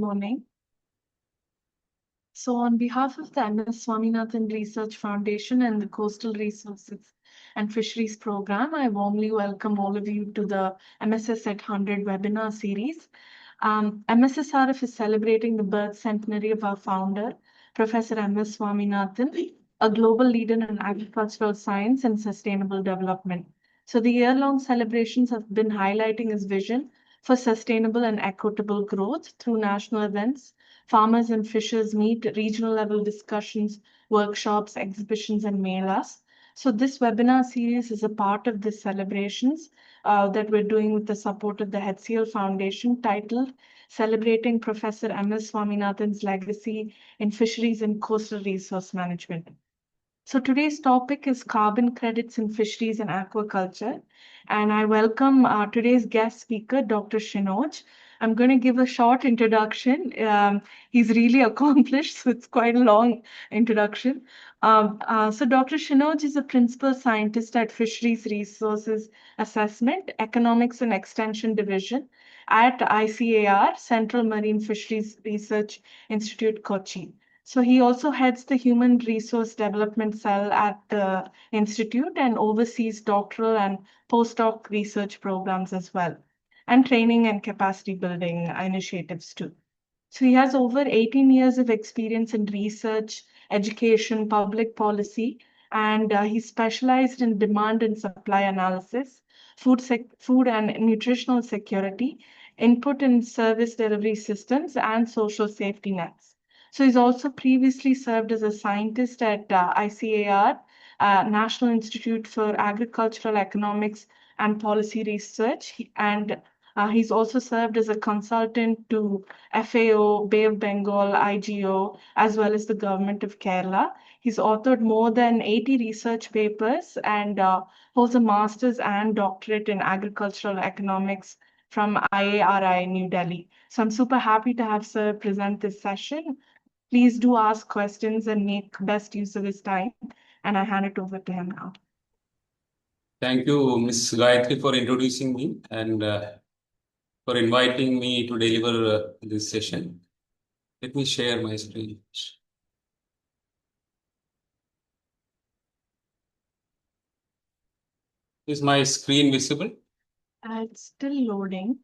morning. So, on behalf of the MS Swaminathan Research Foundation and the Coastal Resources and Fisheries Program, I warmly welcome all of you to the MSS at 100 webinar series. MSSRF is celebrating the birth centenary of our founder, Professor MS Swaminathan, a global leader in agricultural science and sustainable development. So, the year-long celebrations have been highlighting his vision for sustainable and equitable growth through national events. Farmers and fishers meet, regional level discussions, workshops, exhibitions, and melas. So this webinar series is a part of the celebrations that we're doing with the support of the HCL Foundation, titled Celebrating Professor MS Swaminathan's Legacy in Fisheries and Coastal Resource Management. So today's topic is carbon credits in fisheries and aquaculture. And I welcome today's guest speaker, Dr. Shinoj. I'm going to give a short introduction. He's really accomplished, so it's quite a long introduction. So Dr. Shinoj is a principal scientist at Fisheries Resources Assessment, Economics and Extension Division at ICAR, Central Marine Fisheries Research Institute, Kochi. So he also heads the Human Resource Development Cell at the Institute and oversees doctoral and postdoc research programs as well, and training and capacity building initiatives too. So he has over 18 years of experience in research, education, public policy, and he's specialized in demand and supply analysis, food and nutritional security, input and service delivery systems, and social safety nets. So he's also previously served as a scientist at ICAR, National Institute for Agricultural Economics and Policy Research, and he's also served as a consultant to FAO, Bay of Bengal, IGO, as well as the government of Kerala. He's authored more than 80 research papers and holds a master's and doctorate in agricultural economics from IARI New Delhi. So I'm super happy to have Sir present this session. Please do ask questions and make best use of his time. And I hand it over to him now. Thank you, Ms. Gayatri, for introducing me and for inviting me to deliver this session. Let me share my screen. Is my screen visible? It's still loading.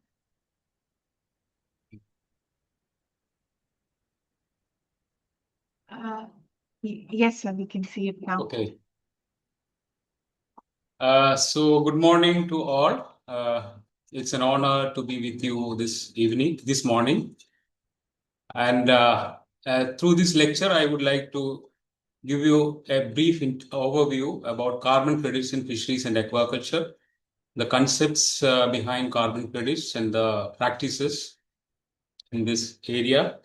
Yes, sir, we can see it now. Okay. So good morning to all. It's an honor to be with you this morning. And through this lecture, I would like to give you a brief overview about carbon credits in fisheries and aquaculture, the concepts behind carbon credits and the practices in this area.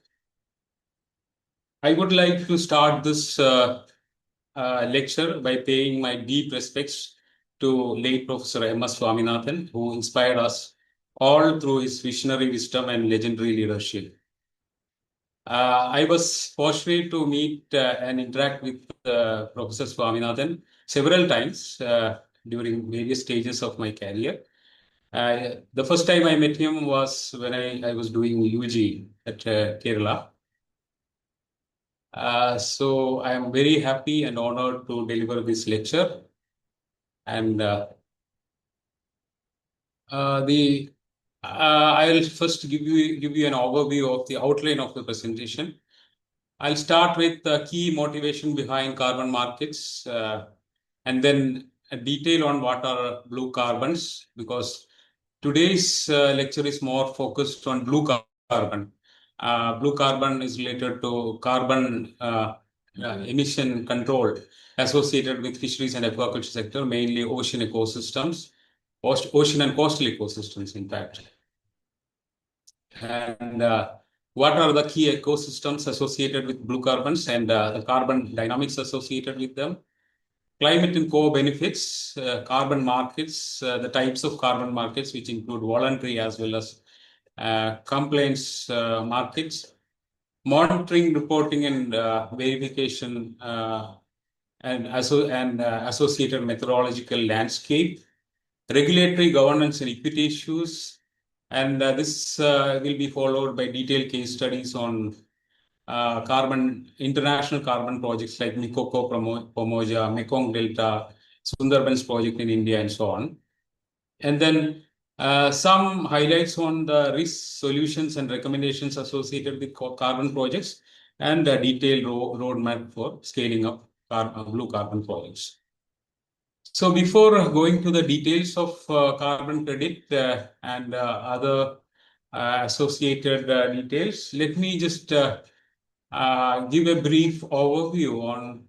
I would like to start this lecture by paying my deep respects to late Professor MS Swaminathan, who inspired us all through his visionary wisdom and legendary leadership. I was fortunate to meet and interact with Professor Swaminathan several times during various stages of my career. The first time I met him was when I was doing UG at Kerala. So I am very happy and honored to deliver this lecture. And I'll first give you an overview of the outline of the presentation. I'll start with the key motivation behind carbon markets, and then a detail on what are blue carbons, because today's lecture is more focused on blue carbon. Blue carbon is related to carbon emission control associated with fisheries and aquaculture sector, mainly ocean ecosystems, ocean and coastal ecosystems, in fact. And what are the key ecosystems associated with blue carbons and the carbon dynamics associated with them? Climate and co-benefits, carbon markets, the types of carbon markets, which include voluntary as well as compliance markets, monitoring, reporting, and verification, and associated methodological landscape, regulatory governance and equity issues, And this will be followed by detailed case studies on international carbon projects like Mikoko, Pomoja, Mekong Delta, Sundarbans project in India, and so on. And then some highlights on the risk solutions and recommendations associated with carbon projects, and a detailed roadmap for scaling up blue carbon projects. So before going to the details of carbon credit and other associated details, let me just give a brief overview on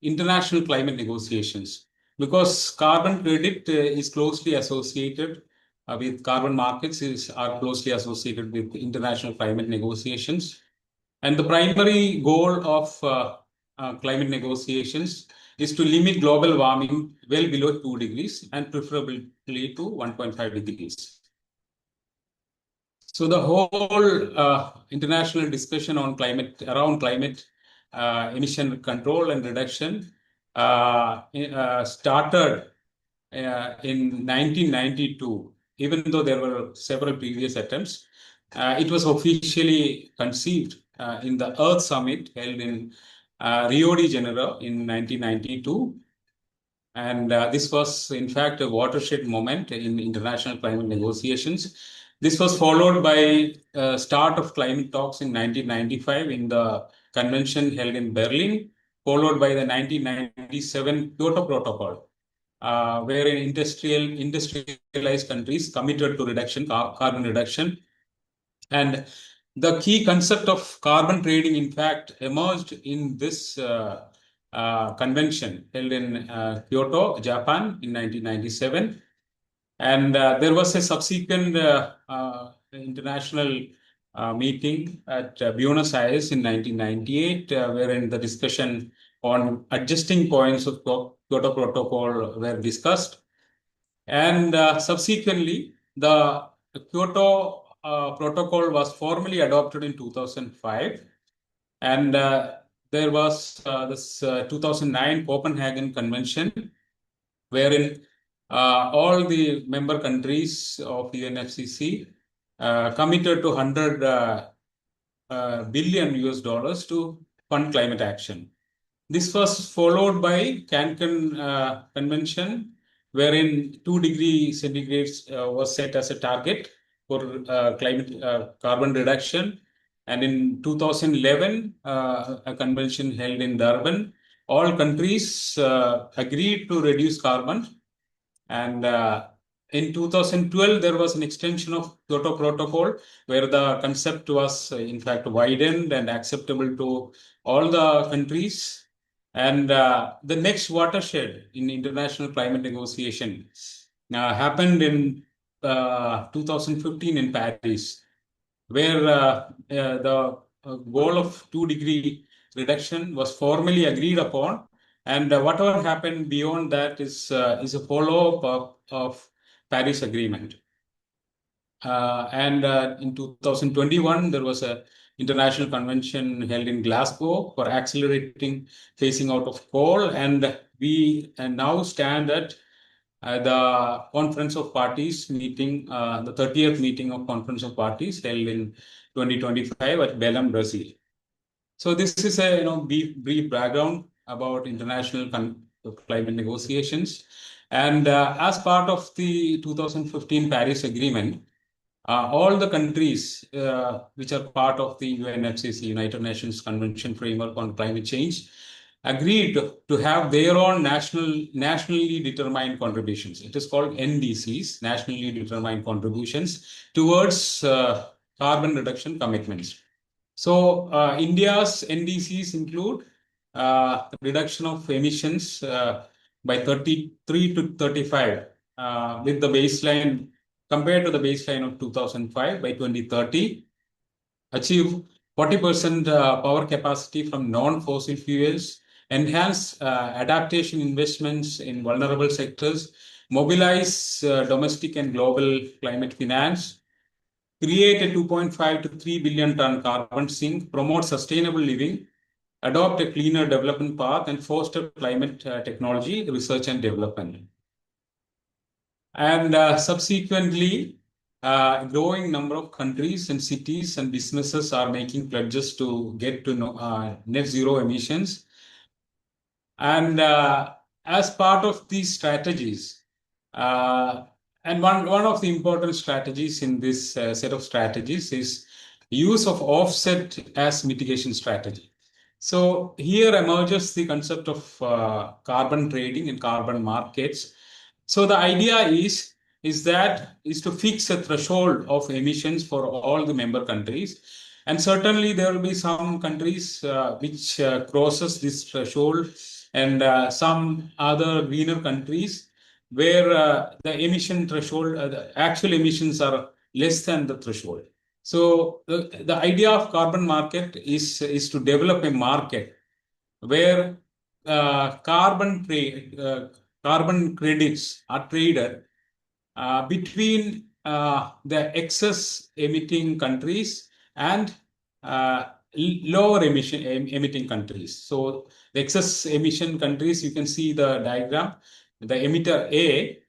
international climate negotiations, because carbon credit is closely associated with carbon markets are closely associated with international climate negotiations. And the primary goal of climate negotiations is to limit global warming well below 2 degrees and preferably to 1.5 degrees. So the whole international discussion on climate, around climate emission control and reduction started in 1992, even though there were several previous attempts. It was officially conceived in the Earth Summit held in Rio de Janeiro in 1992. And this was, in fact, a watershed moment in international climate negotiations. This was followed by start of climate talks in 1995 in the convention held in Berlin, followed by the 1997 Kyoto Protocol, wherein industrialized countries committed to carbon reduction. And the key concept of carbon trading, in fact, emerged in this convention held in Kyoto, Japan in 1997. And there was a subsequent international meeting at Buenos Aires in 1998, wherein the discussion on adjusting points of Kyoto Protocol were discussed. And subsequently, the Kyoto Protocol was formally adopted in 2005. And there was this 2009 Copenhagen Convention, wherein all the member countries of UNFCCC committed to 100 billion US dollars to fund climate action. This was followed by Cancun Convention, wherein 2 degrees centigrade was set as a target for climate carbon reduction. And in 2011, a convention held in Durban, all countries agreed to reduce carbon. And in 2012, there was an extension of Kyoto Protocol, where the concept was, in fact, widened and acceptable to all the countries. And the next watershed in international climate negotiation happened in 2015 in Paris, where the goal of 2 degree reduction was formally agreed upon. And whatever happened beyond that is a follow-up of Paris Agreement. And in 2021, there was a international convention held in Glasgow for accelerating phasing out of coal. And we now stand at the Conference of Parties meeting, the 30th meeting of Conference of Parties held in 2025 at Belém, Brazil. So this is a brief background about international climate negotiations. And as part of the 2015 Paris Agreement, all the countries which are part of the UNFCCC, United Nations Convention Framework on Climate Change, agreed to have their own nationally determined contributions. It is called NDCs, nationally determined contributions towards carbon reduction commitments. So India's NDCs include reduction of emissions by 33 to 35 with the baseline compared to the baseline of 2005 by 2030, achieve 40% power capacity from non-fossil fuels, enhance adaptation investments in vulnerable sectors, mobilize domestic and global climate finance, create a 2.5 to 3 billion ton carbon sink, promote sustainable living, adopt a cleaner development path, and foster climate technology research and development. And subsequently, growing number of countries and cities and businesses are making pledges to get to net zero emissions. And as part of these strategies, uh, and one of the important strategies in this set of strategies is use of offset as mitigation strategy. So here emerges the concept of carbon trading and carbon markets. So the idea is to fix a threshold of emissions for all the member countries, and certainly there will be some countries which crosses this threshold, and some other greener countries where the emission threshold, the actual emissions are less than the threshold. So the idea of carbon market is to develop a market where carbon credits are traded between the excess emitting countries and lower emitting countries. So the excess emission countries, you can see the diagram. The emitter A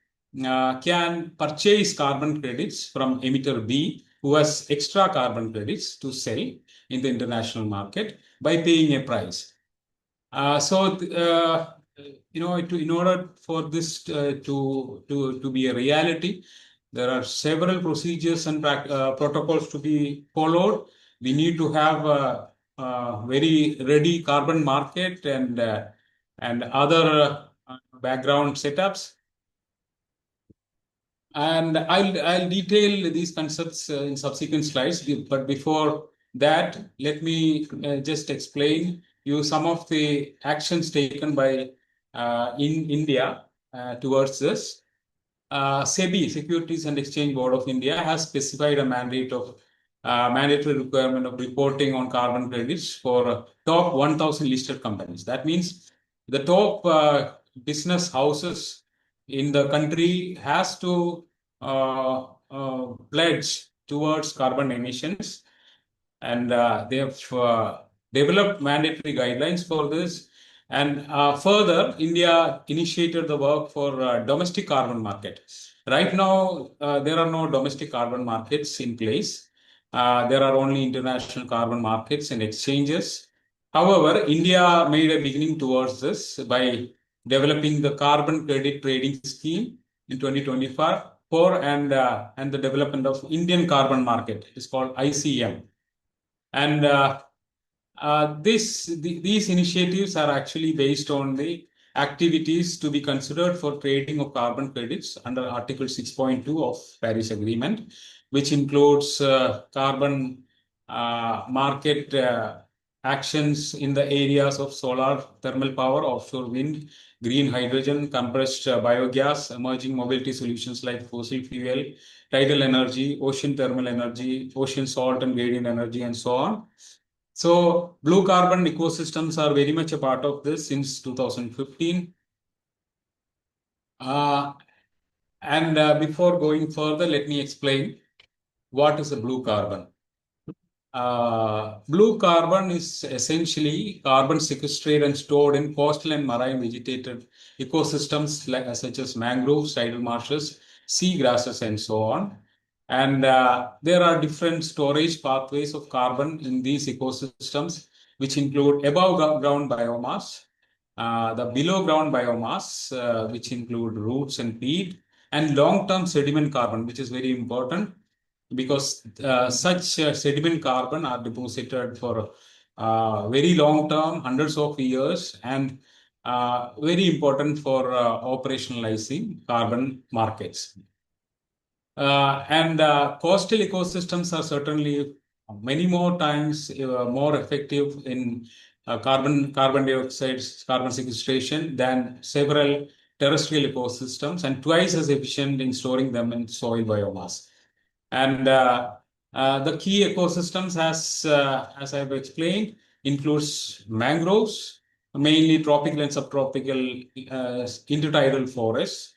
can purchase carbon credits from emitter B, who has extra carbon credits to sell in the international market by paying a price. In order for this to be a reality, there are several procedures and protocols to be followed. We need to have a very ready carbon market and other background setups. And I'll detail these concepts in subsequent slides. But before that, let me just explain you some of the actions taken by in India towards this. SEBI, Securities and Exchange Board of India, has specified a mandatory requirement of reporting on carbon credits for top 1,000 listed companies. That means the top business houses in the country has to pledge towards carbon emissions, and they have developed mandatory guidelines for this. And further, India initiated the work for domestic carbon market. Right now, there are no domestic carbon markets in place. There are only international carbon markets and exchanges. However, India made a beginning towards this by developing the carbon credit trading scheme in 2024 and the development of Indian carbon market. It is called ICM. And these initiatives are actually based on the activities to be considered for trading of carbon credits under Article 6.2 of Paris Agreement, which includes carbon market actions in the areas of solar thermal power, offshore wind, green hydrogen, compressed biogas, emerging mobility solutions like fossil fuel, tidal energy, ocean thermal energy, ocean salt and gradient energy, and so on. So blue carbon ecosystems are very much a part of this since 2015. Before going further, let me explain what is a blue carbon. Blue carbon is essentially carbon sequestrated and stored in coastal and marine vegetated ecosystems such as mangroves, tidal marshes, sea grasses, and so on. And there are different storage pathways of carbon in these ecosystems, which include above ground biomass, the below ground biomass, which include roots and peat, and long-term sediment carbon, which is very important because such sediment carbon are deposited for very long term, hundreds of years, and very important for operationalizing carbon markets. Coastal ecosystems are certainly many more times more effective in carbon dioxide, carbon sequestration than several terrestrial ecosystems, and twice as efficient in storing them in soil biomass. And the key ecosystems, as I've explained, includes mangroves, mainly tropical and subtropical intertidal forests,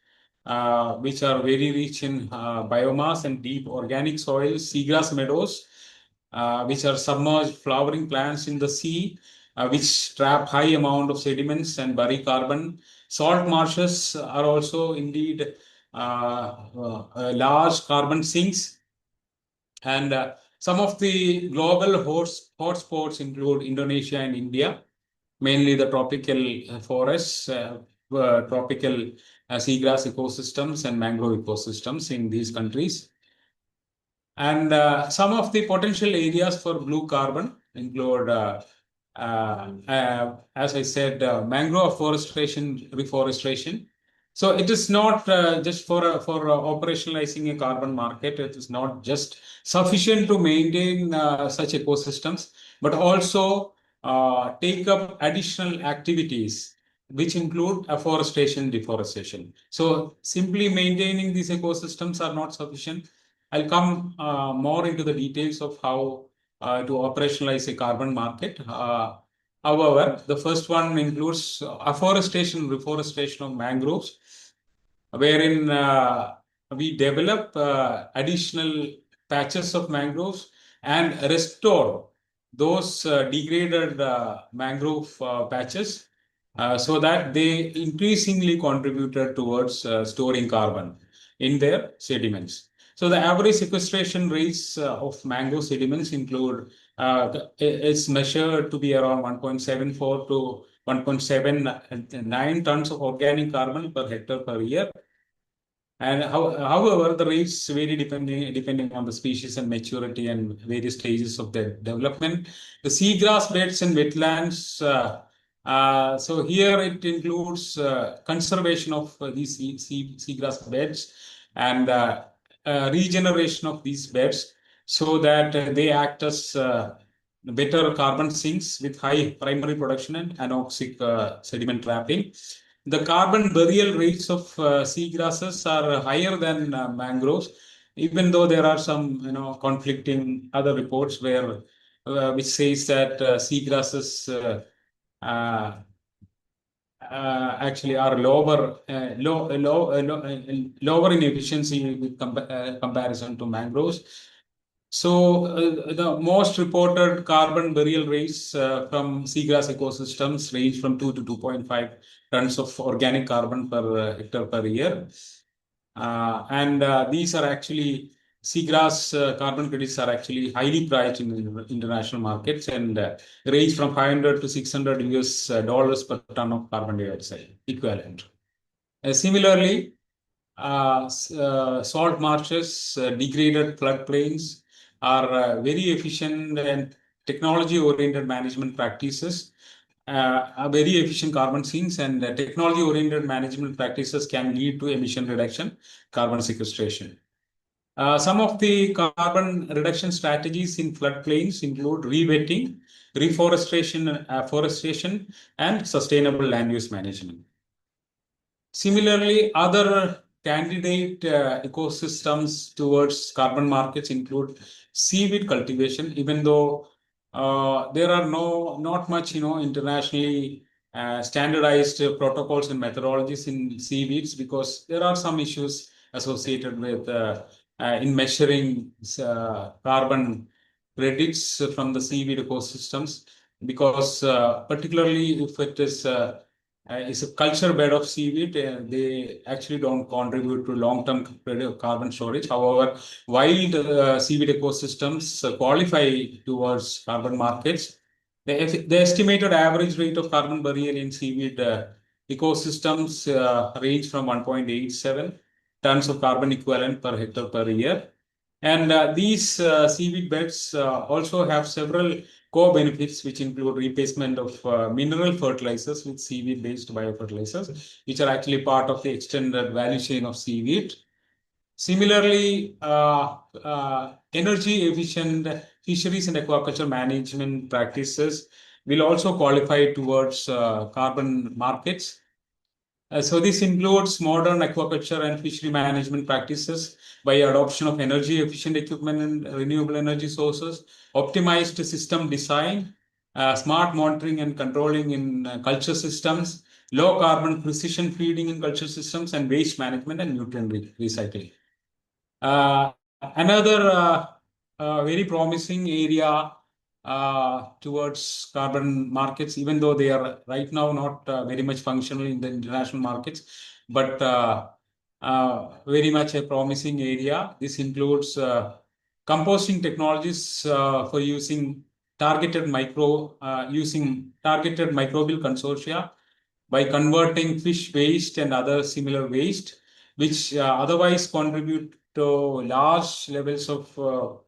which are very rich in biomass and deep organic soils, seagrass meadows, which are submerged flowering plants in the sea, which trap high amount of sediments and bury carbon. Salt marshes are also indeed large carbon sinks, And some of the global hotspots include Indonesia and India, mainly the tropical forests, tropical seagrass ecosystems, and mangrove ecosystems in these countries. And some of the potential areas for blue carbon include, as I said, mangrove afforestation, reforestation. So it is not just for operationalizing a carbon market. It is not just sufficient to maintain such ecosystems, but also take up additional activities which include afforestation, deforestation. So simply maintaining these ecosystems are not sufficient. I'll come more into the details of how to operationalize a carbon market. However, the first one includes afforestation, reforestation of mangroves, wherein we develop additional patches of mangroves and restore those degraded mangrove patches so that they increasingly contributed towards storing carbon in their sediments. So the average sequestration rates of mangrove sediments include is measured to be around 1.74 to 1.79 tons of organic carbon per hectare per year. And however, the rates vary depending on the species and maturity and various stages of their development. The seagrass beds and wetlands. So here it includes conservation of these seagrass beds and regeneration of these beds so that they act as better carbon sinks with high primary production and anoxic sediment trapping. The carbon burial rates of seagrasses are higher than mangroves, even though there are some, conflicting other reports where which says that seagrasses uh, actually are lower in efficiency with comparison to mangroves. So the most reported carbon burial rates from seagrass ecosystems range from 2 to 2.5 tons of organic carbon per hectare per year. And these are actually seagrass carbon credits are actually highly priced in international markets and range from 500 to 600 US dollars per ton of carbon dioxide equivalent. Similarly, salt marshes, degraded floodplains are very efficient and technology-oriented management practices. Are very efficient carbon sinks, and technology-oriented management practices can lead to emission reduction, carbon sequestration. Some of the carbon reduction strategies in floodplains include rewetting, reforestation, afforestation, and sustainable land use management. Similarly, other candidate ecosystems towards carbon markets include seaweed cultivation, even though there are not much, internationally standardized protocols and methodologies in seaweeds because there are some issues associated with in measuring carbon credits from the seaweed ecosystems because particularly if it is a culture bed of seaweed. They actually don't contribute to long-term carbon storage. However, wild seaweed ecosystems qualify towards carbon markets. The estimated average rate of carbon burial in seaweed ecosystems range from 1.87 tons of carbon equivalent per hectare per year. And these seaweed beds also have several core benefits, which include replacement of mineral fertilizers with seaweed-based biofertilizers, which are actually part of the extended value chain of seaweed. Similarly, energy efficient fisheries and aquaculture management practices will also qualify towards carbon markets. So this includes modern aquaculture and fishery management practices by adoption of energy efficient equipment and renewable energy sources, optimized system design, smart monitoring and controlling in culture systems, low carbon precision feeding in culture systems, and waste management and nutrient recycling. Uh, Another very promising area towards carbon markets, even though they are right now not very much functional in the international markets, but very much a promising area. This includes composting technologies for using targeted microbial consortia by converting fish waste and other similar waste, which otherwise contribute to large levels of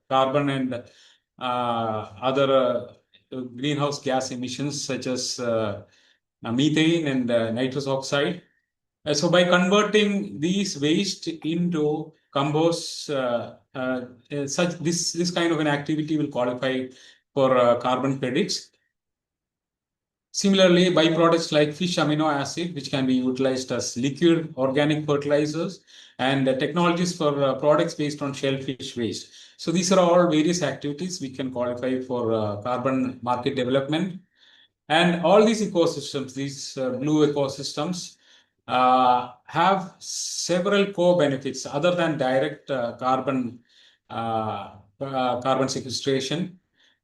carbon and other greenhouse gas emissions such as methane and nitrous oxide. So by converting these waste into compost, this kind of an activity will qualify for carbon credits. Similarly, byproducts like fish amino acid, which can be utilized as liquid organic fertilizers, and technologies for products based on shellfish waste. So these are all various activities we can qualify for carbon market development. And all these ecosystems, these blue ecosystems, have several co-benefits other than direct carbon sequestration.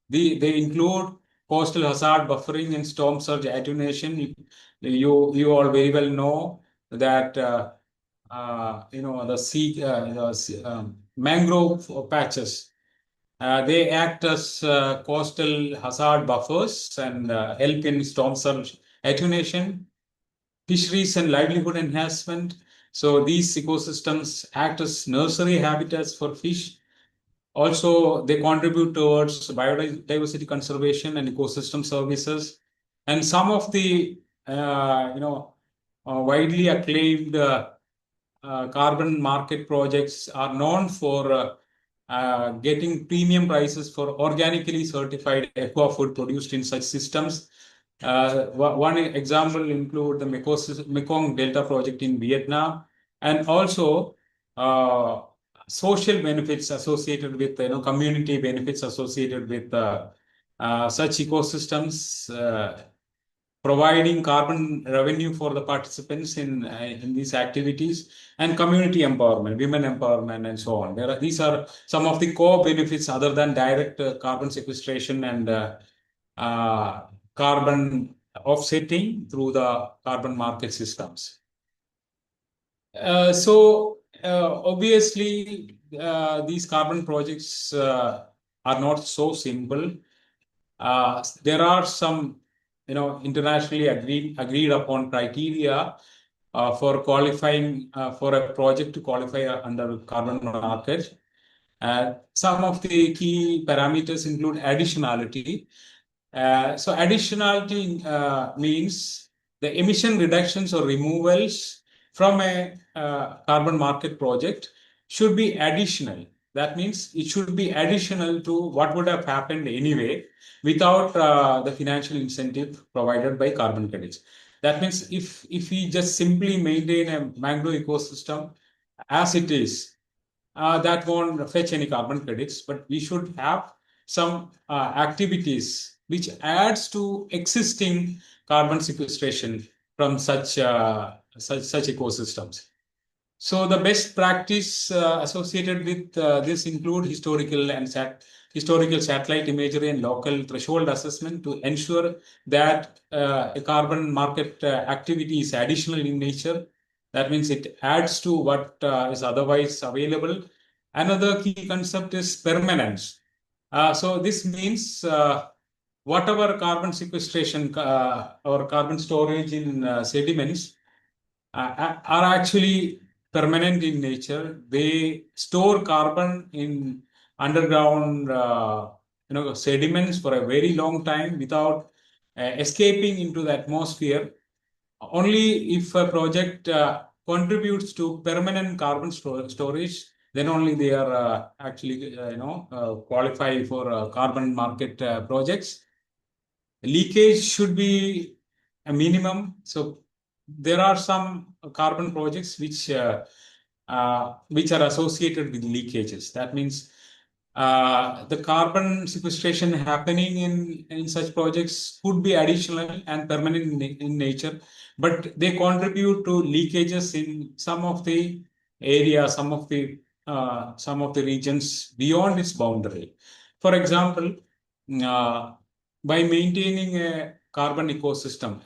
They include coastal hazard buffering and storm surge attenuation. You all very well know that the mangrove patches. They act as coastal hazard buffers and help in storm surge attenuation, fisheries and livelihood enhancement. So these ecosystems act as nursery habitats for fish. Also, they contribute towards biodiversity conservation and ecosystem services. And some of the widely acclaimed carbon market projects are known for getting premium prices for organically certified aqua food produced in such systems. One example include the Mekong Delta project in Vietnam, and also social benefits associated with community benefits associated with such ecosystems. Providing carbon revenue for the participants in these activities, and community empowerment, women empowerment, and so on. These are some of the core benefits other than direct carbon sequestration and carbon offsetting through the carbon market systems. Obviously, these carbon projects are not so simple. There are some internationally agreed upon criteria for qualifying for a project to qualify under carbon market. Some of the key parameters include additionality. So additionality means the emission reductions or removals from a carbon market project should be additional. That means it should be additional to what would have happened anyway without the financial incentive provided by carbon credits. That means if we just simply maintain a mangrove ecosystem as it is, that won't fetch any carbon credits, but we should have some activities which adds to existing carbon sequestration from such ecosystems. So the best practice associated with this include historical satellite imagery and local threshold assessment to ensure that a carbon market activity is additional in nature. That means it adds to what is otherwise available. Another key concept is permanence. So this means whatever carbon sequestration or carbon storage in sediments are actually permanent in nature. They store carbon in underground sediments for a very long time without escaping into the atmosphere. Only if a project contributes to permanent carbon storage, then only they are actually qualify for carbon market projects. Leakage should be a minimum. So there are some carbon projects which are associated with leakages. That means the carbon sequestration happening in such projects could be additional and permanent in nature, but they contribute to leakages in some of the areas, some of the regions beyond its boundary. For example, by maintaining a carbon ecosystem,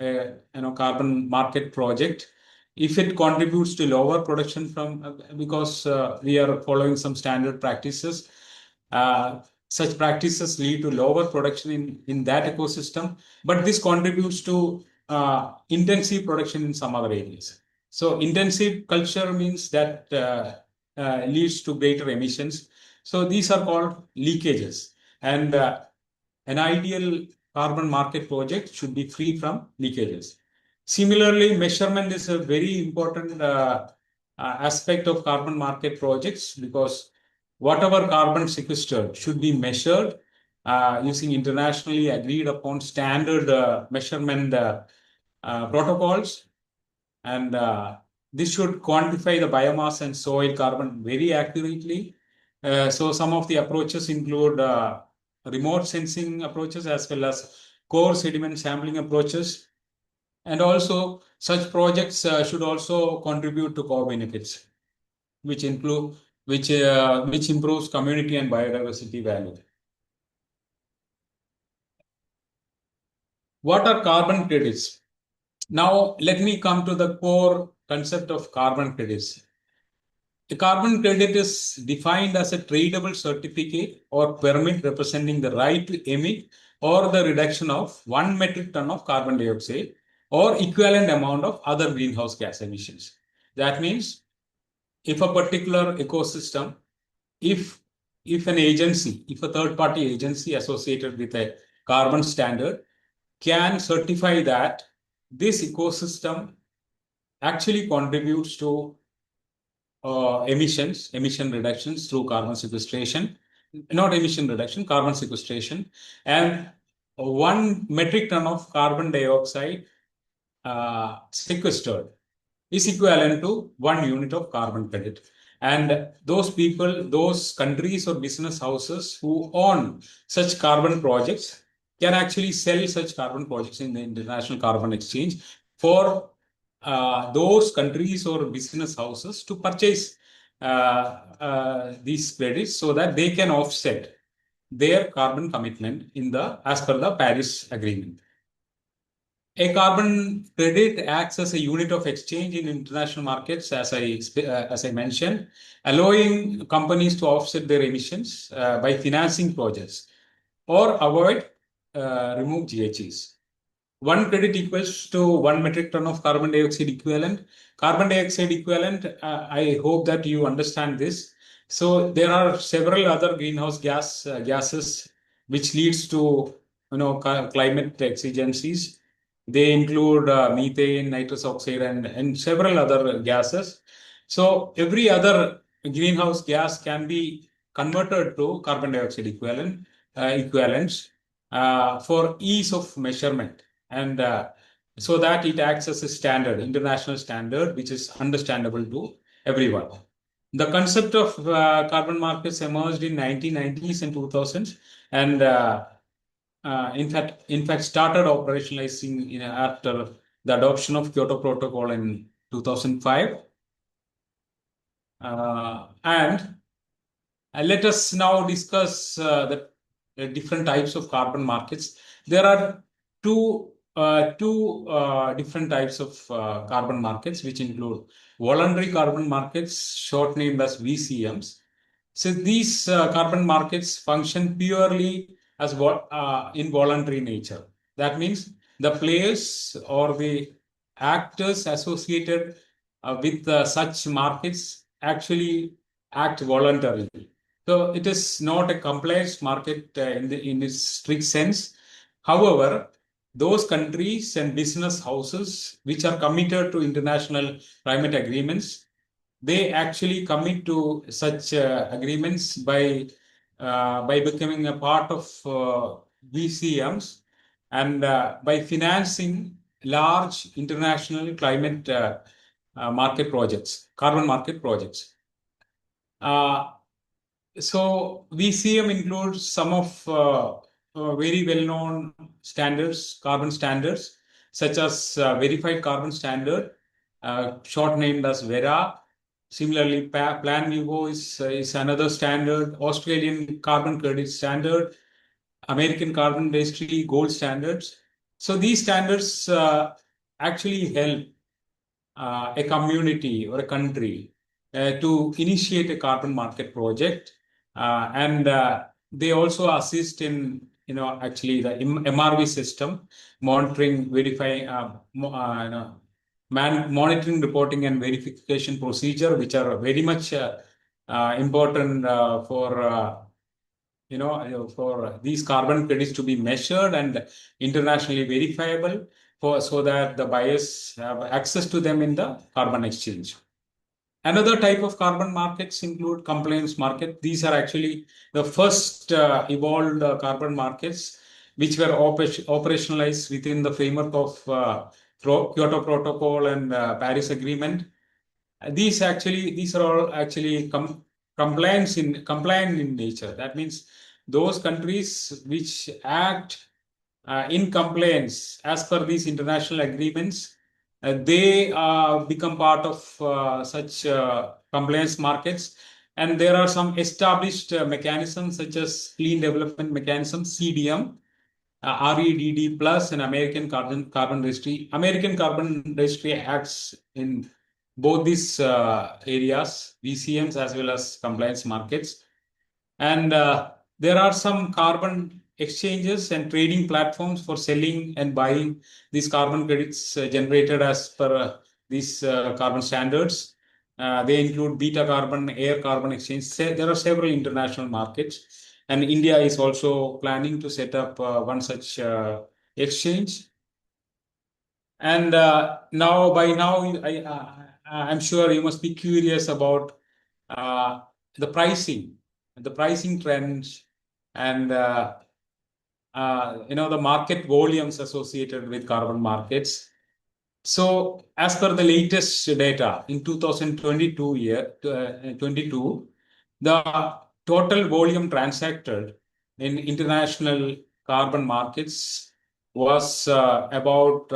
carbon market project, if it contributes to lower production from because we are following some standard practices, Such practices lead to lower production in that ecosystem, but this contributes to intensive production in some other areas. So intensive culture means that leads to greater emissions. So these are called leakages. And an ideal carbon market project should be free from leakages. Similarly, measurement is a very important aspect of carbon market projects, because whatever carbon sequestered should be measured using internationally agreed upon standard measurement protocols. And this should quantify the biomass and soil carbon very accurately. So some of the approaches include remote sensing approaches as well as core sediment sampling approaches. And also such projects should also contribute to core benefits, which include which improves community and biodiversity value. What are carbon credits? Now let me come to the core concept of carbon credits. A carbon credit is defined as a tradable certificate or permit representing the right to emit or the reduction of 1 metric ton of carbon dioxide or equivalent amount of other greenhouse gas emissions. That means if a particular ecosystem, if an agency, if a third-party agency associated with a carbon standard can certify that this ecosystem actually contributes to emission reductions through carbon sequestration, not emission reduction, carbon sequestration, and 1 metric ton of carbon dioxide sequestered is equivalent to 1 unit of carbon credit. And those people, those countries or business houses who own such carbon projects can actually sell such carbon projects in the International Carbon Exchange for those countries or business houses to purchase these credits so that they can offset their carbon commitment as per the Paris Agreement. A carbon credit acts as a unit of exchange in international markets, as I mentioned, allowing companies to offset their emissions by financing projects or remove GHGs. 1 credit equals to 1 metric ton of carbon dioxide equivalent. Carbon dioxide equivalent, I hope that you understand this. So there are several other greenhouse gases which leads to climate exigencies. They include methane, nitrous oxide, and several other gases. So every other greenhouse gas can be converted to carbon dioxide equivalents for ease of measurement, and so that it acts as a standard, international standard, which is understandable to everyone. The concept of carbon markets emerged in 1990s and 2000s, and in fact, started operationalizing after the adoption of Kyoto Protocol in 2005. And let us now discuss the different types of carbon markets. There are two different types of carbon markets, which include voluntary carbon markets, short named as VCMs. So these carbon markets function purely as in voluntary nature. That means the players or the actors associated with such markets actually act voluntarily. So it is not a compliance market in its strict sense. However, those countries and business houses which are committed to international climate agreements, they actually commit to such agreements by becoming a part of VCMs and by financing large international climate market projects, carbon market projects. So VCM includes some of very well-known standards, carbon standards, such as Verified Carbon Standard, short named as VERA. Similarly, Plan Vivo is another standard, Australian Carbon Credit Standard, American Carbon Registry Gold Standards. So these standards actually help a community or a country to initiate a carbon market project and they also assist in, actually the MRV system, monitoring, verifying, monitoring, reporting, and verification procedure, which are very much important for these carbon credits to be measured and internationally verifiable, so that the buyers have access to them in the carbon exchange. Another type of carbon markets include compliance market. These are actually the first evolved carbon markets, which were operationalized within the framework of Kyoto Protocol and Paris Agreement. These are all actually compliant in nature. That means those countries which act in compliance as per these international agreements, they become part of such compliance markets. And there are some established mechanisms such as Clean Development Mechanism, CDM, REDD plus, and American Carbon Registry. American Carbon Registry acts in both these areas, VCMs as well as compliance markets. And there are some carbon exchanges and trading platforms for selling and buying these carbon credits generated as per these carbon standards. They include beta carbon, air carbon exchange. There are several international markets, and India is also planning to set up one such exchange. And I'm sure you must be curious about uh, the pricing trends, and the market volumes associated with carbon markets. So, as per the latest data in 2022, the total volume transacted in international carbon markets was about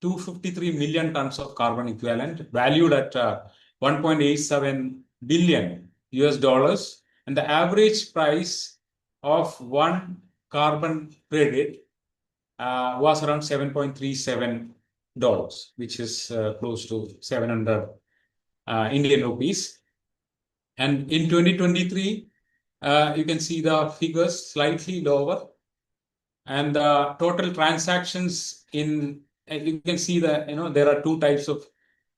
253 million tons of carbon equivalent, valued at 1.87 billion US dollars, and the average price of one carbon credit was around $7.37, which is close to 700 Indian rupees. And in 2023, you can see the figures slightly lower, and the total transactions you can see that there are two types of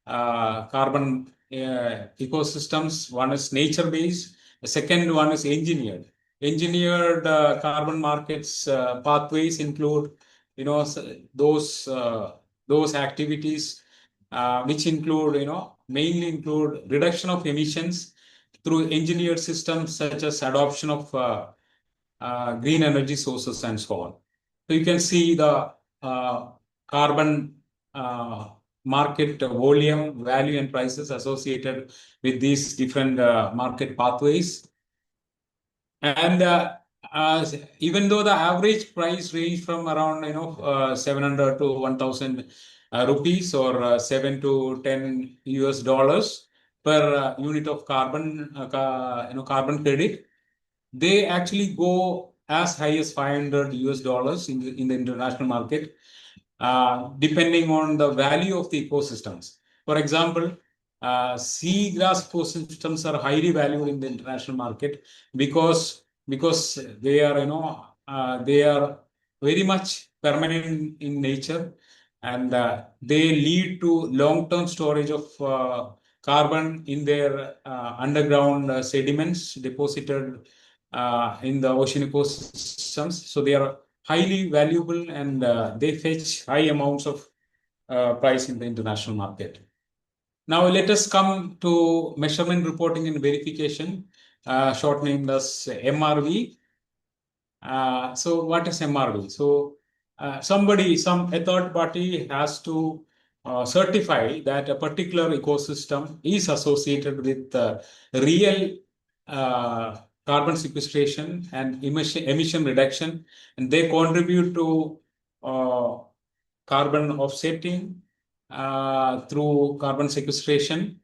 carbon ecosystems. One is nature-based. The second one is engineered. Engineered carbon markets pathways include, those activities which mainly include reduction of emissions through engineered systems, such as adoption of green energy sources and so on. So you can see the carbon market volume, value, and prices associated with these different market pathways. And even though the average price range from around 700 to 1,000 rupees, or 7 to 10 US dollars per unit of carbon carbon credit, they actually go as high as 500 US dollars in the international market, depending on the value of the ecosystems. For example, seagrass ecosystems are highly valued in the international market because they are they are very much permanent in nature, and they lead to long-term storage of carbon in their underground sediments deposited in the ocean ecosystems. So they are highly valuable, and they fetch high amounts of price in the international market. Now let us come to measurement, reporting, and verification, short named as MRV. So what is MRV? So a third party has to certify that a particular ecosystem is associated with real carbon sequestration and emission reduction, and they contribute to carbon offsetting through carbon sequestration.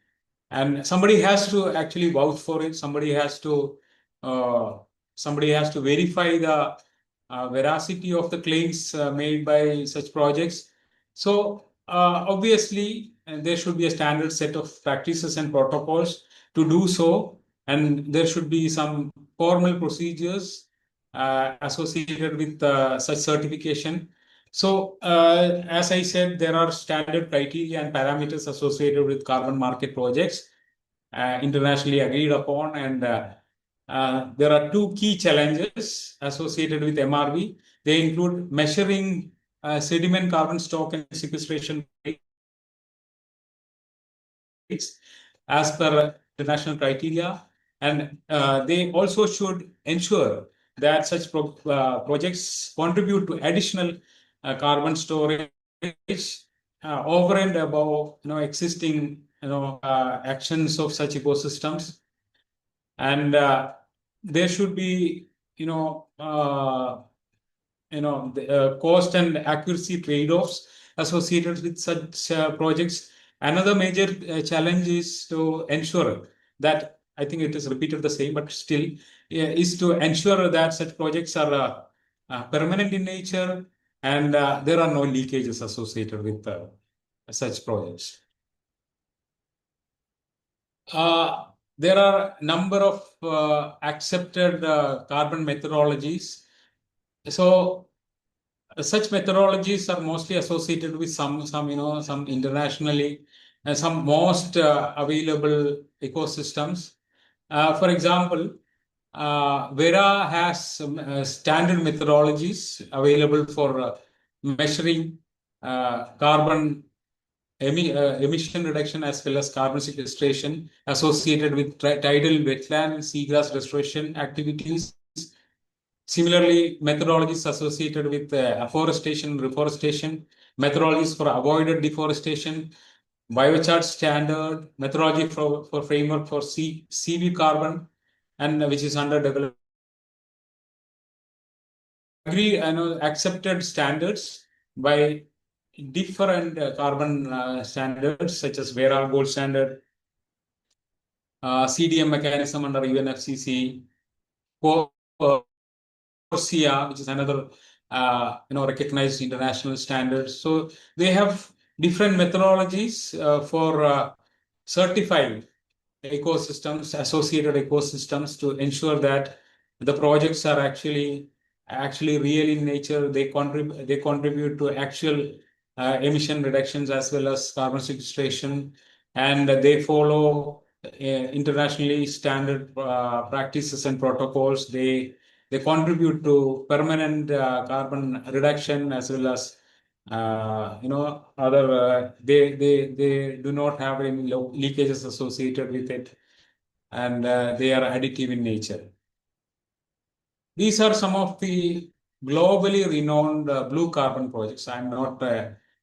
And somebody has to actually vouch for it. Somebody has to verify the veracity of the claims made by such projects. So obviously, there should be a standard set of practices and protocols to do so. and there should be some formal procedures associated with such certification. So, as I said, there are standard criteria and parameters associated with carbon market projects internationally agreed upon, and there are two key challenges associated with MRV. They include measuring sediment carbon stock and sequestration rates as per international criteria, and they also should ensure that such projects contribute to additional carbon storage over and above existing actions of such ecosystems, and there should be the cost and accuracy trade-offs associated with such projects. Another major challenge is to ensure that, I think it is repeated the same, but still, is to ensure that such projects are permanent in nature, and there are no leakages associated with such projects. There are a number of accepted carbon methodologies. So such methodologies are mostly associated with some internationally some most available ecosystems. For example, Vera has some standard methodologies available for measuring carbon emission reduction as well as carbon sequestration associated with tidal wetland seagrass restoration activities. Similarly, methodologies associated with afforestation, reforestation, methodologies for avoided deforestation, biochart standard, methodology for framework for CV carbon, and which is under development. Agree, accepted standards by different carbon standards such as Vera Gold Standard, CDM mechanism under UNFCCC, CORSIA, which is another recognized international standards. So they have different methodologies for certifying ecosystems, associated ecosystems, to ensure that the projects are actually real in nature. They contribute to actual emission reductions as well as carbon sequestration, and they follow internationally standard practices and protocols. They contribute to permanent carbon reduction as well as other they do not have any leakages associated with it, and they are additive in nature. These are some of the globally renowned blue carbon projects. I'm not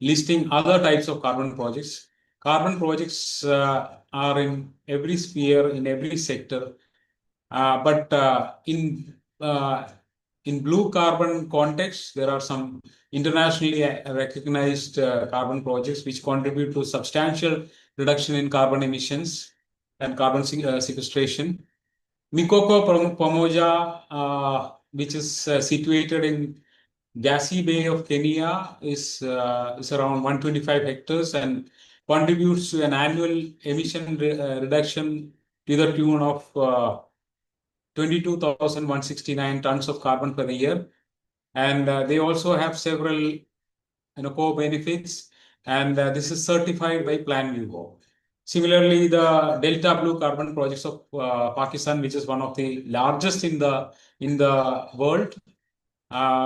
listing other types of carbon projects. Carbon projects are in every sphere, in every sector, but in blue carbon context, there are some internationally recognized carbon projects which contribute to substantial reduction in carbon emissions and carbon sequestration. Mikoko Pamoja, which is situated in Gassi Bay of Kenya, is around 125 hectares and contributes to an annual emission reduction to the tune of 22,169 tons of carbon per year. And they also have several co-benefits, and this is certified by Plan Vivo. Similarly, the Delta Blue Carbon projects of Pakistan, which is one of the largest in the world,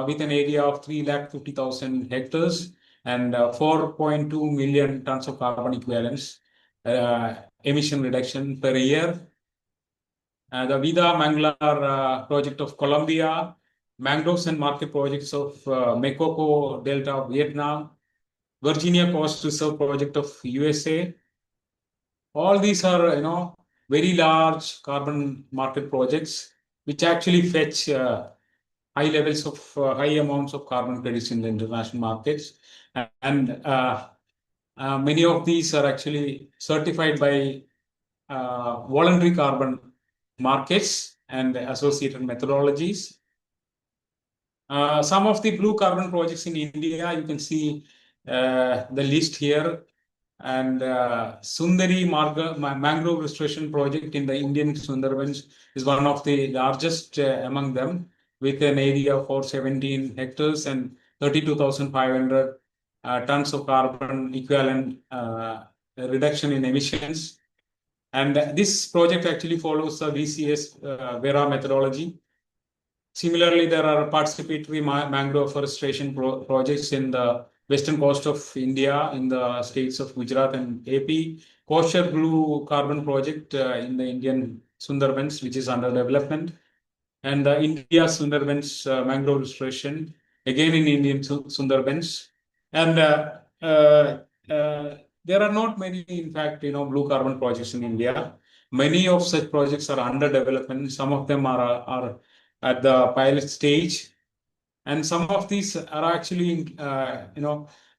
with an area of 350,000 hectares and 4.2 million tons of carbon equivalents emission reduction per year. The Vida Manglar project of Colombia, mangroves and market projects of Mekoko Delta of Vietnam, Virginia Coast Reserve project of USA. All these are, very large carbon market projects which actually fetch high levels of high amounts of carbon credits in the international markets, and many of these are actually certified by voluntary carbon markets and associated methodologies. Some of the blue carbon projects in India, you can see the list here. And Sundari Mangrove Restoration Project in the Indian Sundarbans is one of the largest among them, with an area of 417 hectares and 32,500 tons of carbon equivalent reduction in emissions. And this project actually follows the VCS Vera methodology. Similarly, there are participatory mangrove forestation projects in the western coast of India, in the states of Gujarat and AP. Kosher Blue Carbon Project in the Indian Sundarbans, which is under development, and the India Sundarbans mangrove restoration, again in Indian Sundarbans. And there are not many, in fact, blue carbon projects in India. Many of such projects are under development. Some of them are at the pilot stage, and some of these are actually,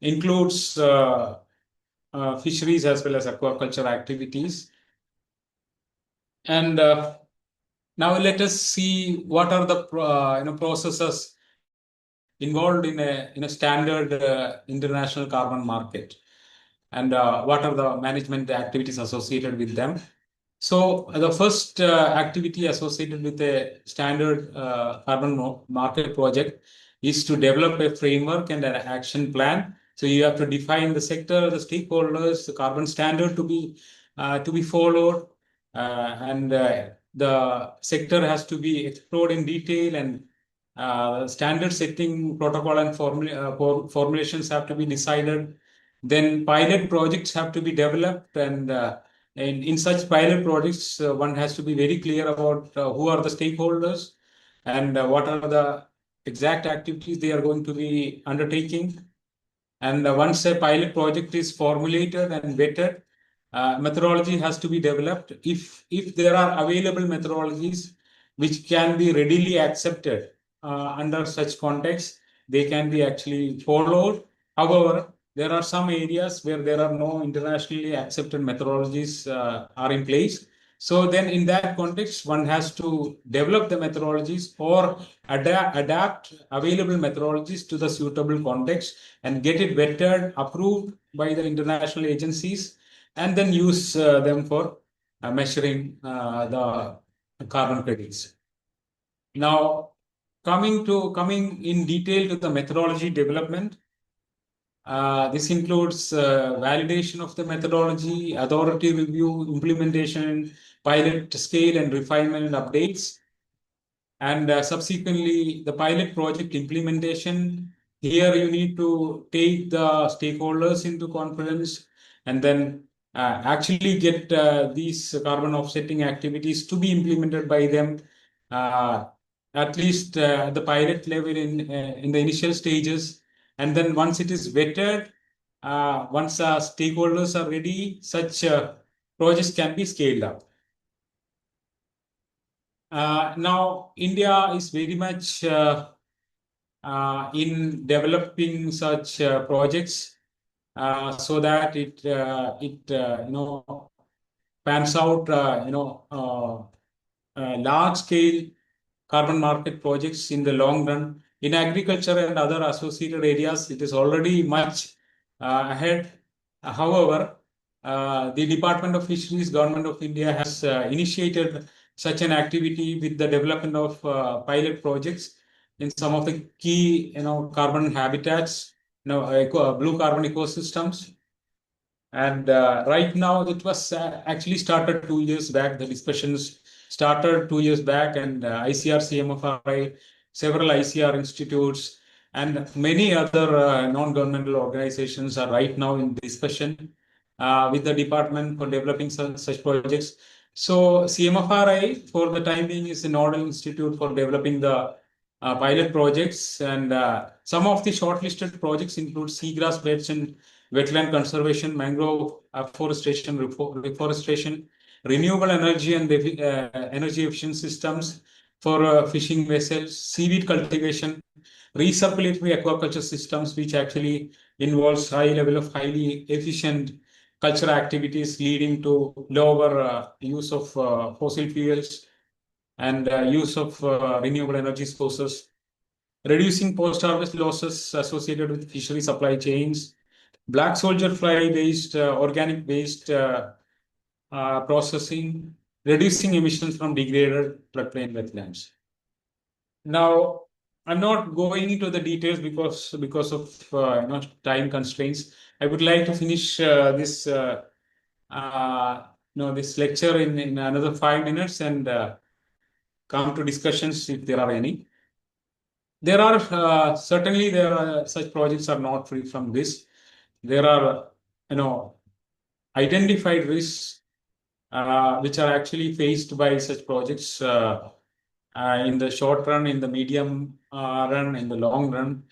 includes fisheries as well as aquaculture activities. And now let us see what are the processes involved in a standard international carbon market, and what are the management activities associated with them. So the first activity associated with a standard carbon market project is to develop a framework and an action plan. So you have to define the sector, the stakeholders, the carbon standard to be followed, and the sector has to be explored in detail, and standard setting protocol and formulations have to be decided. Then pilot projects have to be developed, and in such pilot projects, one has to be very clear about who are the stakeholders and what are the exact activities they are going to be undertaking. And once a pilot project is formulated and vetted, methodology has to be developed. If there are available methodologies which can be readily accepted under such context, they can be actually followed. However, there are some areas where there are no internationally accepted methodologies are in place. So then in that context, one has to develop the methodologies or adapt available methodologies to the suitable context and get it vetted, approved by the international agencies, and then use them for measuring the carbon credits. Now, coming in detail to the methodology development, this includes validation of the methodology, authority review, implementation, pilot scale and refinement and updates, and subsequently the pilot project implementation. Here you need to take the stakeholders into conference, and then actually get these carbon offsetting activities to be implemented by them, uh, at least at the pilot level in the initial stages. And then once it is vetted, once stakeholders are ready, such projects can be scaled up. Now, India is very much in developing such projects so that it pans out large scale carbon market projects in the long run. In agriculture and other associated areas, it is already much ahead. However, the Department of Fisheries, Government of India has initiated such an activity with the development of pilot projects in some of the key, carbon habitats, blue carbon ecosystems. And right now, it was actually started 2 years back. The discussions started 2 years back, and ICR, CMFRI, several ICR institutes, and many other non-governmental organizations are right now in discussion with the department for developing such projects. So CMFRI, for the time being, is a nodal institute for developing the pilot projects, and some of the shortlisted projects include seagrass beds and wetland conservation, mangrove afforestation, reforestation, renewable energy and energy efficient systems for fishing vessels, seaweed cultivation, recirculatory aquaculture systems, which actually involves high level of highly efficient cultural activities leading to lower use of fossil fuels and use of renewable energy sources, reducing post-harvest losses associated with fishery supply chains, black soldier fly based organic waste processing, reducing emissions from degraded floodplain wetlands. Now, I'm not going into the details because of time constraints. I would like to finish this lecture in another 5 minutes and come to discussions if there are any. There are certainly there are such projects are not free from this. There are identified risks which are actually faced by such projects in the short run, in the medium run, in the long run.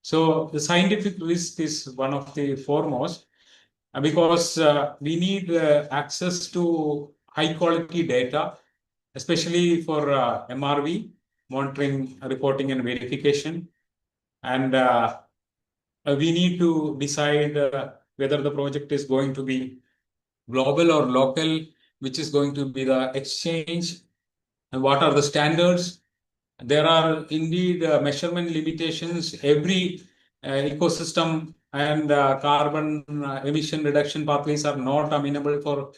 So the scientific risk is one of the foremost because we need access to high quality data, especially for MRV, monitoring, reporting, and verification. And we need to decide whether the project is going to be global or local, which is going to be the exchange, and what are the standards. There are indeed measurement limitations. Every ecosystem and carbon emission reduction pathways are not amenable to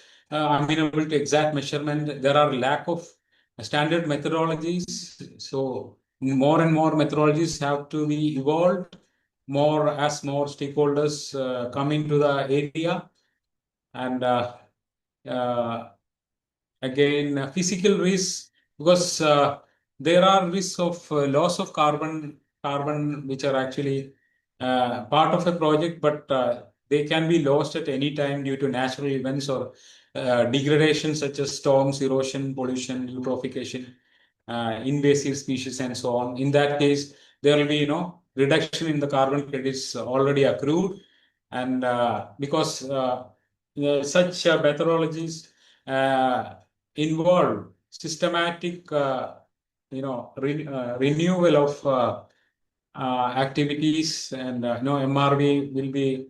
exact measurement. There are lack of standard methodologies. So more and more methodologies have to be evolved more as more stakeholders come into the area. And uh, again, physical risks, because there are risks of loss of carbon which are actually part of a project, but they can be lost at any time due to natural events or degradation such as storms, erosion, pollution, eutrophication, invasive species, and so on. In that case, there will be reduction in the carbon credits already accrued, and because such methodologies involve systematic renewal of activities, and MRV will be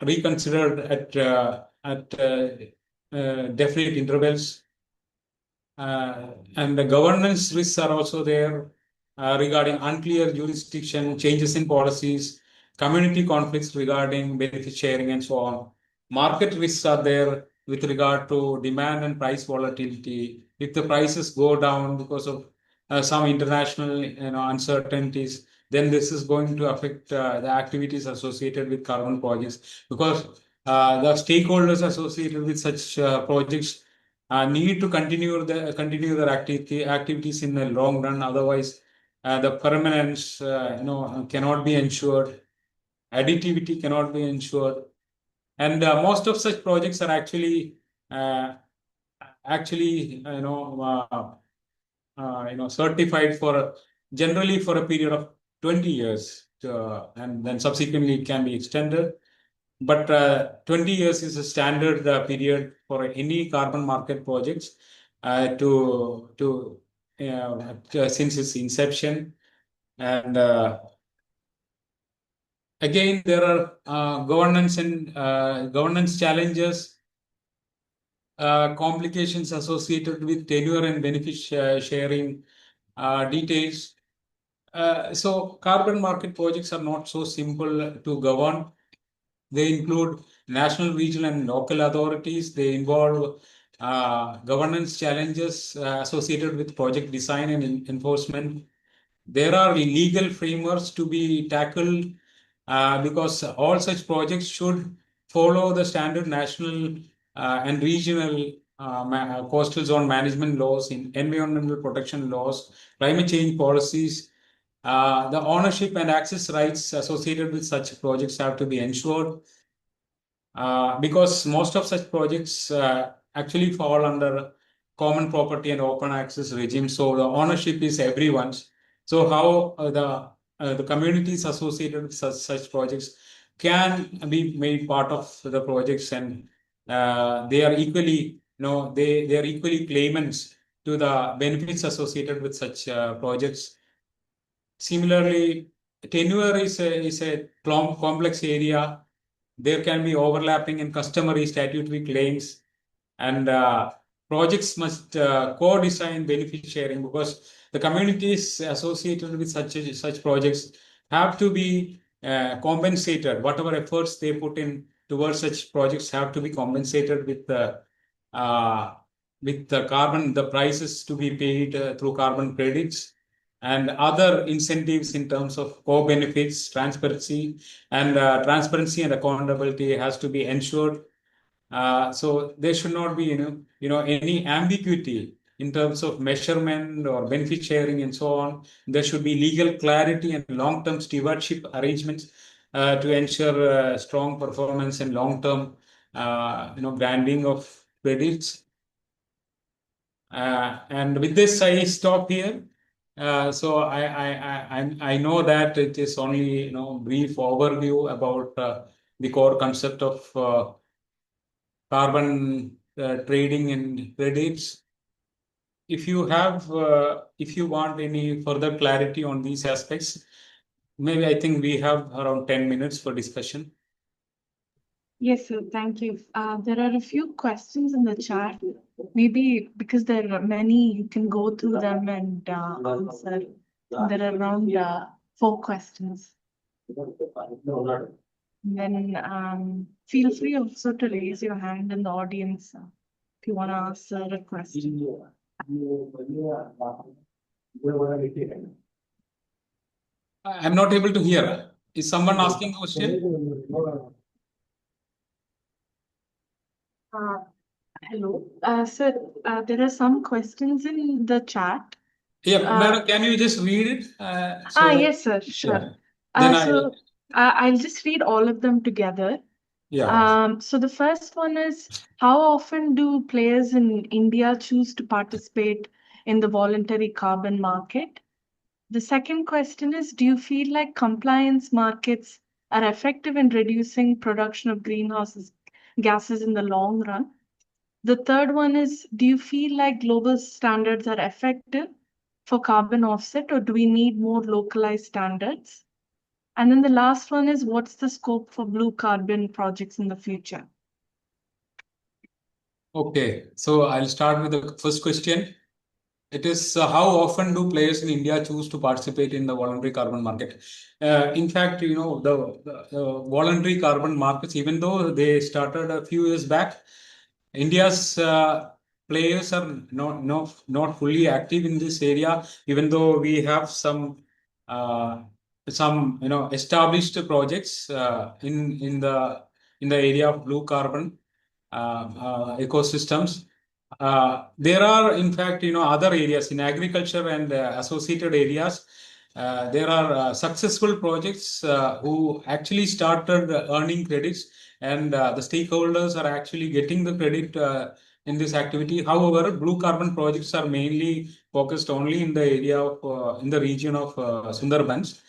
reconsidered at definite intervals. And the governance risks are also there regarding unclear jurisdiction, changes in policies, community conflicts regarding benefit sharing, and so on. Market risks are there with regard to demand and price volatility. If the prices go down because of some international uncertainties, then this is going to affect the activities associated with carbon projects, because the stakeholders associated with such projects need to continue their activities in the long run. Otherwise, the permanence cannot be ensured. Additivity cannot be ensured, and most of such projects are uh, actually certified for generally for a period of 20 years, and then subsequently it can be extended. But 20 years is a standard period for any carbon market projects since its inception. And again, there are governance challenges, complications associated with tenure and benefit sharing details. So carbon market projects are not so simple to govern. They include national, regional, and local authorities. They involve governance challenges associated with project design and enforcement. There are legal frameworks to be tackled because all such projects should follow the standard national and regional coastal zone management laws, in environmental protection laws, climate change policies. The ownership and access rights associated with such projects have to be ensured because most of such projects actually fall under common property and open access regime. So the ownership is everyone's. So how the communities associated with such projects can be made part of the projects, and they are equally, they are equally claimants to the benefits associated with such projects. Similarly, tenure is a complex area. There can be overlapping and customary statutory claims, and projects must co-design benefit sharing, because the communities associated with such projects have to be compensated. Whatever efforts they put in towards such projects have to be compensated with the carbon, the prices to be paid through carbon credits and other incentives in terms of co-benefits, transparency and accountability has to be ensured. So there should not be, any ambiguity in terms of measurement or benefit sharing and so on. There should be legal clarity and long-term stewardship arrangements to ensure strong performance and long-term, branding of credits. And with this, I stop here. So I know that it is only brief overview about the core concept of carbon trading and credits. If you want any further clarity on these aspects, maybe I think we have around 10 minutes for discussion. Yes, sir. Thank you. There are a few questions in the chat. Maybe because there are many, you can go through them and answer. There are around 4 questions. Then feel free also to raise your hand in the audience if you want to answer a question. I'm not able to hear. Is someone asking a question? Hello. Sir, there are some questions in the chat. Yeah, madam, can you just read it? Yes, sir. Sure. Then I'll just read all of them together. yeah. So the first one is, how often do players in India choose to participate in the voluntary carbon market? The second question is, do you feel like compliance markets are effective in reducing production of greenhouse gases in the long run? The third one is, do you feel like global standards are effective for carbon offset, or do we need more localized standards? And then the last one is, what's the scope for blue carbon projects in the future? Okay, so I'll start with the first question. It is how often do players in India choose to participate in the voluntary carbon market? In fact, the voluntary carbon markets, even though they started a few years back, India's players are not fully active in this area, even though we have some established projects in the area of blue carbon ecosystems. There are, in fact, other areas in agriculture and associated areas. There are successful projects who actually started earning credits, and the stakeholders are actually getting the credit in this activity. However, blue carbon projects are mainly focused only in the area of in the region of Sundarbans,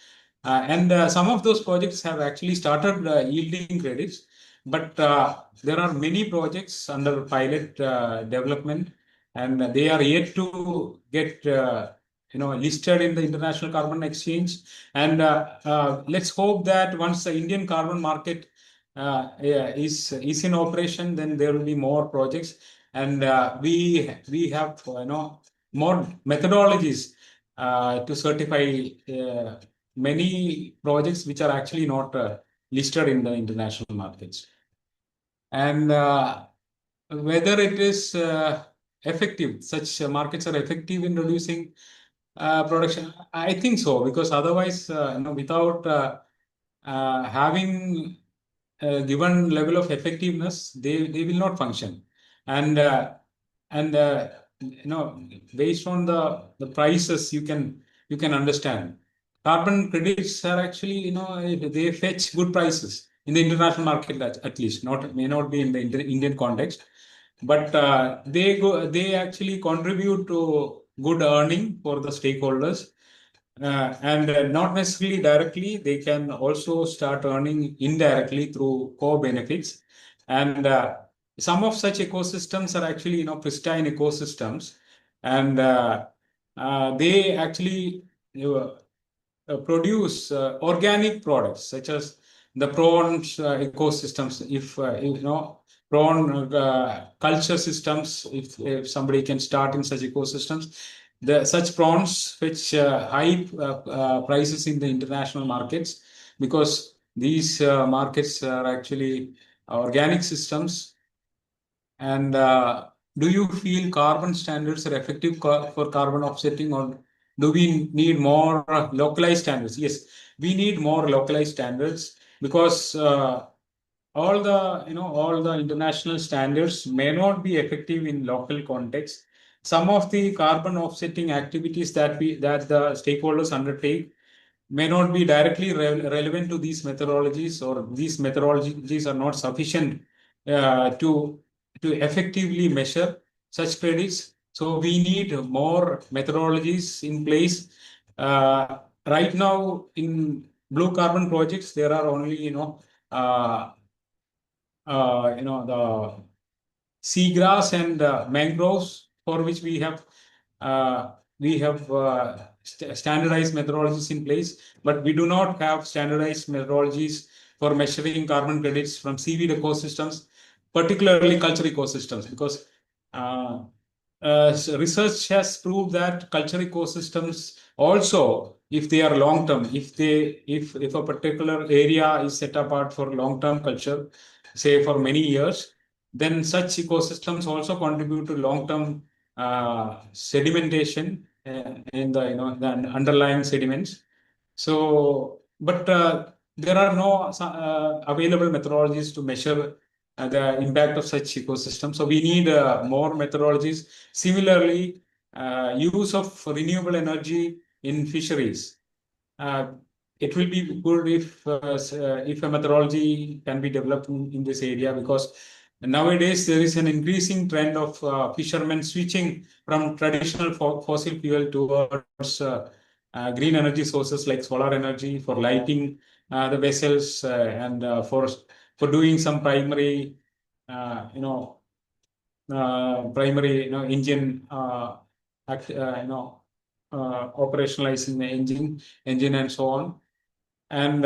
and some of those projects have actually started yielding credits. But there are many projects under pilot development, and they are yet to get listed in the International Carbon Exchange. And let's hope that once the Indian carbon market is in operation, then there will be more projects, and we have more methodologies to certify many projects which are actually not listed in the international markets. And whether it is effective, such markets are effective in reducing production, I think so, because otherwise, without having a given level of effectiveness, they will not function. And based on the prices, you can understand. Carbon credits are actually, they fetch good prices in the international market, at least. May not be in the Indian context, but they actually contribute to good earning for the stakeholders. And not necessarily directly, they can also start earning indirectly through co-benefits. And some of such ecosystems are actually, pristine ecosystems, and they actually produce organic products such as the prawns ecosystems. If prawn culture systems, if somebody can start in such ecosystems, such prawns fetch high prices in the international markets. because these markets are actually organic systems. And do you feel carbon standards are effective for carbon offsetting, or do we need more localized standards? Yes, we need more localized standards because all the international standards may not be effective in local context. Some of the carbon offsetting activities that the stakeholders undertake may not be directly relevant to these methodologies, or these methodologies are not sufficient to effectively measure such credits. So we need more methodologies in place. Right now, in blue carbon projects, there are only uh, the seagrass and mangroves, for which uh, we have standardized methodologies in place, but we do not have standardized methodologies for measuring carbon credits from seaweed ecosystems, particularly culture ecosystems, because uh, research has proved that culture ecosystems also, if they are long term, if a particular area is set apart for long term culture, say for many years, then such ecosystems also contribute to long-term sedimentation in the underlying sediments. So, but there are no available methodologies to measure the impact of such ecosystems. So we need more methodologies. Similarly, use of renewable energy in fisheries. Uh, it will be good if a methodology can be developed in this area, because nowadays there is an increasing trend of fishermen switching from traditional fossil fuel towards green energy sources like solar energy for lighting the vessels, and for doing some primary uh, you know primary engine operationalizing the engine and so on. And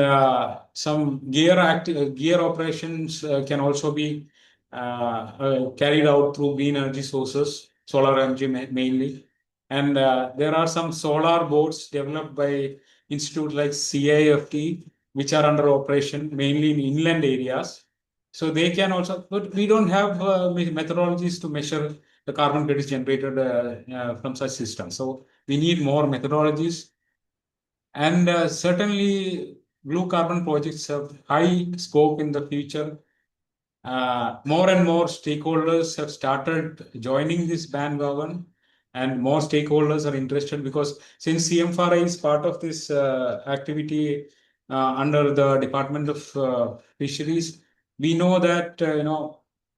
some gear operations can also be carried out through green energy sources, solar energy mainly. And there are some solar boats developed by institutes like CIFT, which are under operation mainly in inland areas. So they can also, but we don't have methodologies to measure the carbon credits generated from such systems. So we need more methodologies. And certainly, blue carbon projects have high scope in the future. More and more stakeholders have started joining this bandwagon, and more stakeholders are interested, because since CMFRI is part of this activity under the Department of Fisheries, we know that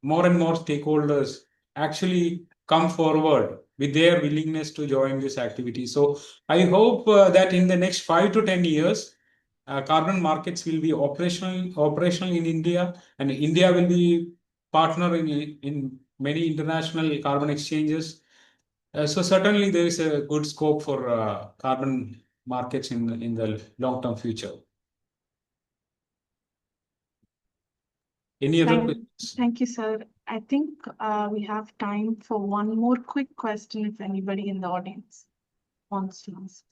more and more stakeholders actually come forward with their willingness to join this activity. So I hope that in the next 5 to 10 years, carbon markets will be operational in India, and India will be partner in many international carbon exchanges. So certainly there is a good scope for carbon markets in the long term future. Any other questions? Thank you, sir. I think we have time for one more quick question if anybody in the audience wants to ask.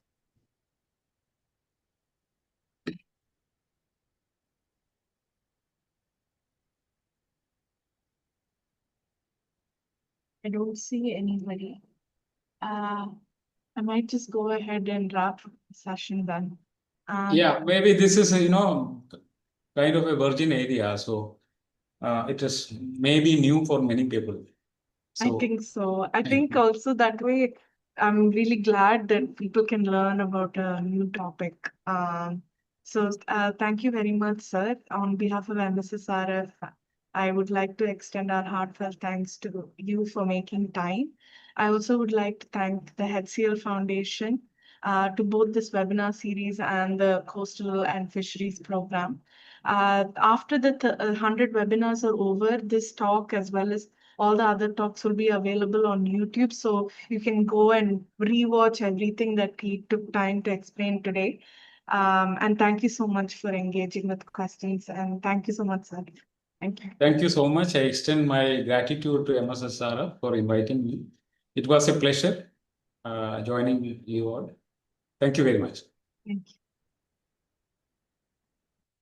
I don't see anybody. I might just go ahead and wrap the session then. Yeah, maybe this is kind of a virgin area, so it is maybe new for many people. I So think so. I think also that way, I'm really glad that people can learn about a new topic. Thank you very much, sir. On behalf of MSSRF, I would like to extend our heartfelt thanks to you for making time. I also would like to thank the HCL Foundation to both this webinar series and the Coastal and Fisheries Program. After the 100 webinars are over, this talk as well as all the other talks will be available on YouTube. So you can go and rewatch everything that he took time to explain today. And thank you so much for engaging with questions. And thank you so much, sir. Thank you. thank you so much. I extend my gratitude to MSSRF for inviting me. It was a pleasure joining you all. Thank you very much. Thank you.